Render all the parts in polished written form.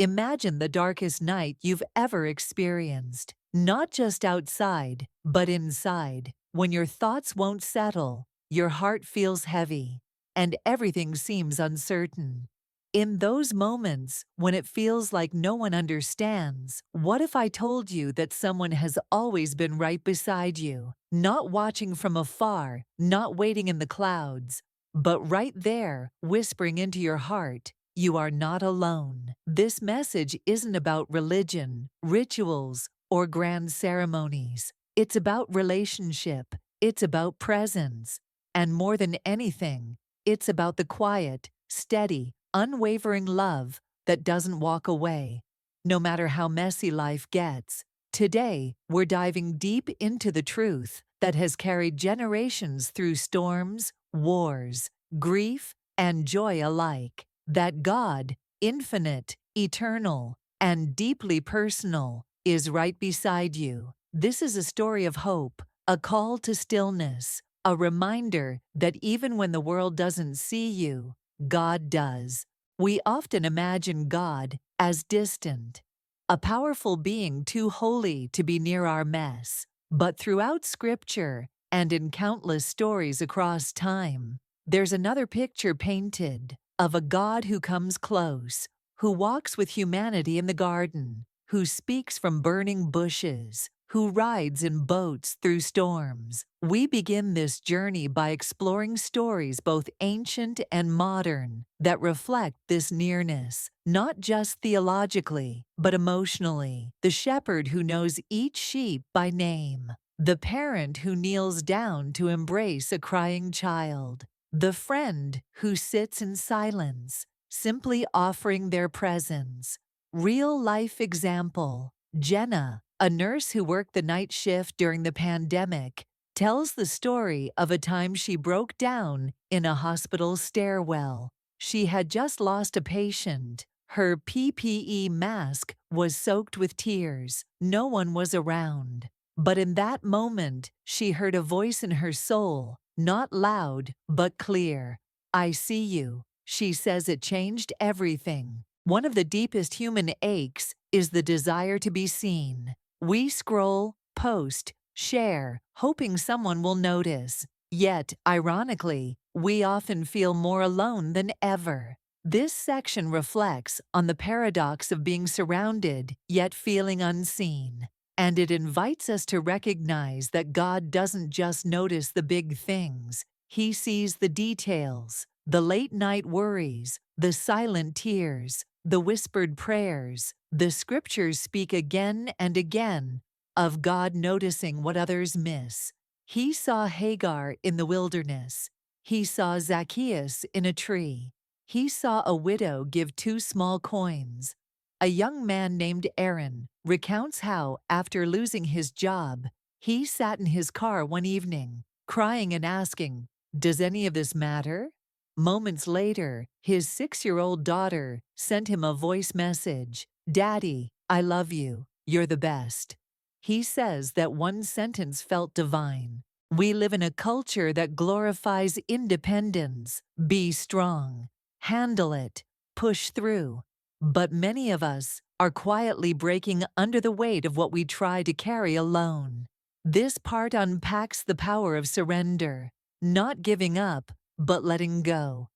Imagine the darkest night you've ever experienced. Not just outside, but inside. When your thoughts won't settle, your heart feels heavy, and everything seems uncertain. In those moments, when it feels like no one understands, what if I told you that someone has always been right beside you, not watching from afar, not waiting in the clouds, but right there, whispering into your heart, you are not alone. This message isn't about religion, rituals, or grand ceremonies. It's about relationship. It's about presence. And more than anything, it's about the quiet, steady, unwavering love that doesn't walk away, no matter how messy life gets. Today, we're diving deep into the truth that has carried generations through storms, wars, grief, and joy alike. That God, infinite, eternal, and deeply personal, is right beside you. This is a story of hope, a call to stillness, a reminder that even when the world doesn't see you, God does. We often imagine God as distant, a powerful being too holy to be near our mess. But throughout Scripture and in countless stories across time, there's another picture painted of a God who comes close, who walks with humanity in the garden, who speaks from burning bushes, who rides in boats through storms. We begin this journey by exploring stories both ancient and modern that reflect this nearness, not just theologically, but emotionally. The shepherd who knows each sheep by name, the parent who kneels down to embrace a crying child, the friend who sits in silence, simply offering their presence. Real-life example. Jenna, a nurse who worked the night shift during the pandemic, tells the story of a time she broke down in a hospital stairwell. She had just lost a patient. Her PPE mask was soaked with tears. No one was around. But in that moment, she heard a voice in her soul, not loud, but clear. "I see you." She says it changed everything. One of the deepest human aches is the desire to be seen. We scroll, post, share, hoping someone will notice. Yet, ironically, we often feel more alone than ever. This section reflects on the paradox of being surrounded, yet feeling unseen. And it invites us to recognize that God doesn't just notice the big things. He sees the details, the late-night worries, the silent tears, the whispered prayers. The scriptures speak again and again of God noticing what others miss. He saw Hagar in the wilderness. He saw Zacchaeus in a tree. He saw a widow give 2 small coins. A young man named Aaron recounts how, after losing his job, he sat in his car one evening, crying and asking, "Does any of this matter?" Moments later, his 6-year-old daughter sent him a voice message, "Daddy, I love you. You're the best." He says that one sentence felt divine. We live in a culture that glorifies independence. Be strong. Handle it. Push through. But many of us are quietly breaking under the weight of what we try to carry alone. This part unpacks the power of surrender, not giving up, but letting go,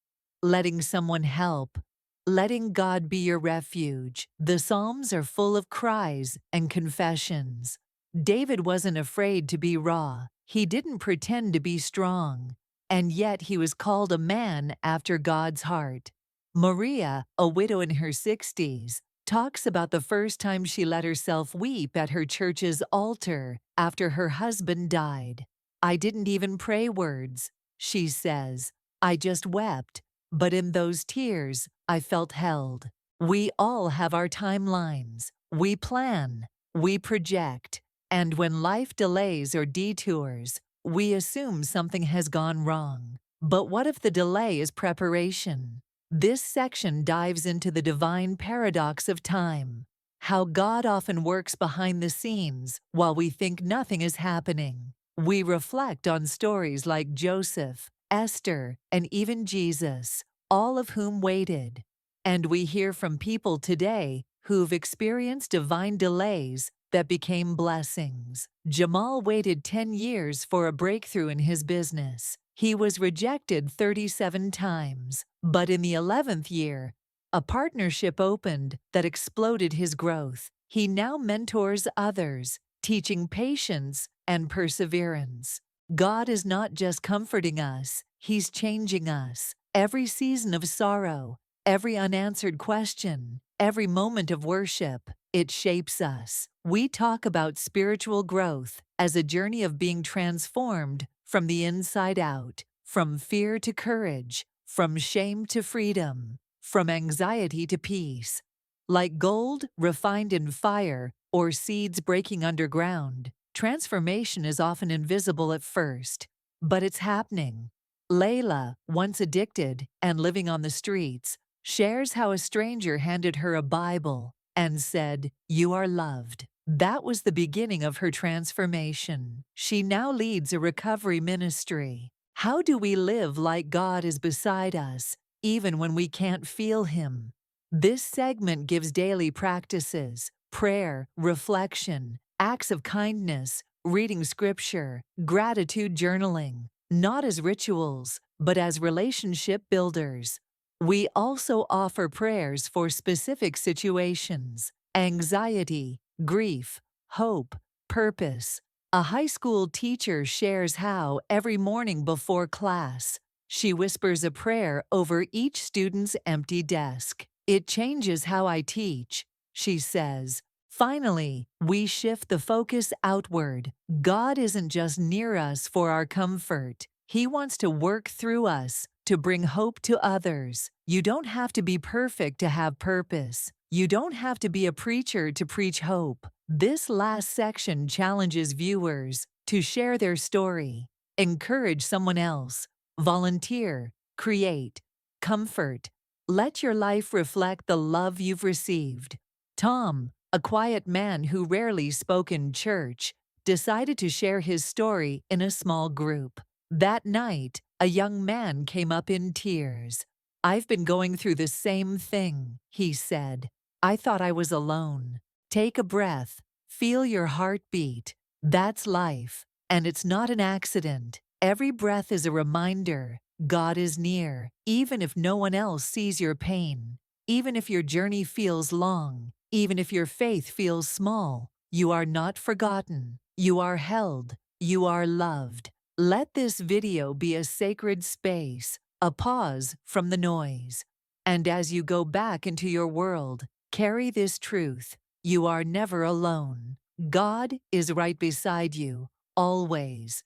letting someone help, letting God be your refuge. The Psalms are full of cries and confessions. David wasn't afraid to be raw. He didn't pretend to be strong, and yet he was called a man after God's heart. Maria, a widow in her 60s, talks about the first time she let herself weep at her church's altar after her husband died. "I didn't even pray words," she says. "I just wept, but in those tears, I felt held." We all have our timelines. We plan, we project, and when life delays or detours, we assume something has gone wrong. But what if the delay is preparation? This section dives into the divine paradox of time, how God often works behind the scenes while we think nothing is happening. We reflect on stories like Joseph, Esther, and even Jesus, all of whom waited. And we hear from people today who've experienced divine delays that became blessings. Jamal waited 10 years for a breakthrough in his business. He was rejected 37 times, but in the 11th year, a partnership opened that exploded his growth. He now mentors others, teaching patience and perseverance. God is not just comforting us, He's changing us. Every season of sorrow, every unanswered question, every moment of worship, it shapes us. We talk about spiritual growth as a journey of being transformed from the inside out, from fear to courage, from shame to freedom, from anxiety to peace. Like gold refined in fire or seeds breaking underground, transformation is often invisible at first, but it's happening. Layla, once addicted and living on the streets, shares how a stranger handed her a Bible and said, "You are loved." That was the beginning of her transformation. She now leads a recovery ministry. How do we live like God is beside us, even when we can't feel Him? This segment gives daily practices: prayer, reflection, acts of kindness, reading scripture, gratitude journaling, not as rituals, but as relationship builders. We also offer prayers for specific situations: anxiety, grief, hope, purpose. A high school teacher shares how every morning before class, she whispers a prayer over each student's empty desk. "It changes how I teach," she says. Finally, we shift the focus outward. God isn't just near us for our comfort. He wants to work through us to bring hope to others. You don't have to be perfect to have purpose. You don't have to be a preacher to preach hope. This last section challenges viewers to share their story, encourage someone else, volunteer, create, comfort. Let your life reflect the love you've received. Tom, a quiet man who rarely spoke in church, decided to share his story in a small group. That night, a young man came up in tears. "I've been going through the same thing," he said. "I thought I was alone." Take a breath. Feel your heart beat. That's life, and it's not an accident. Every breath is a reminder God is near, even if no one else sees your pain. Even if your journey feels long, even if your faith feels small, you are not forgotten. You are held. You are loved. Let this video be a sacred space, a pause from the noise. And as you go back into your world, carry this truth: you are never alone. God is right beside you, always.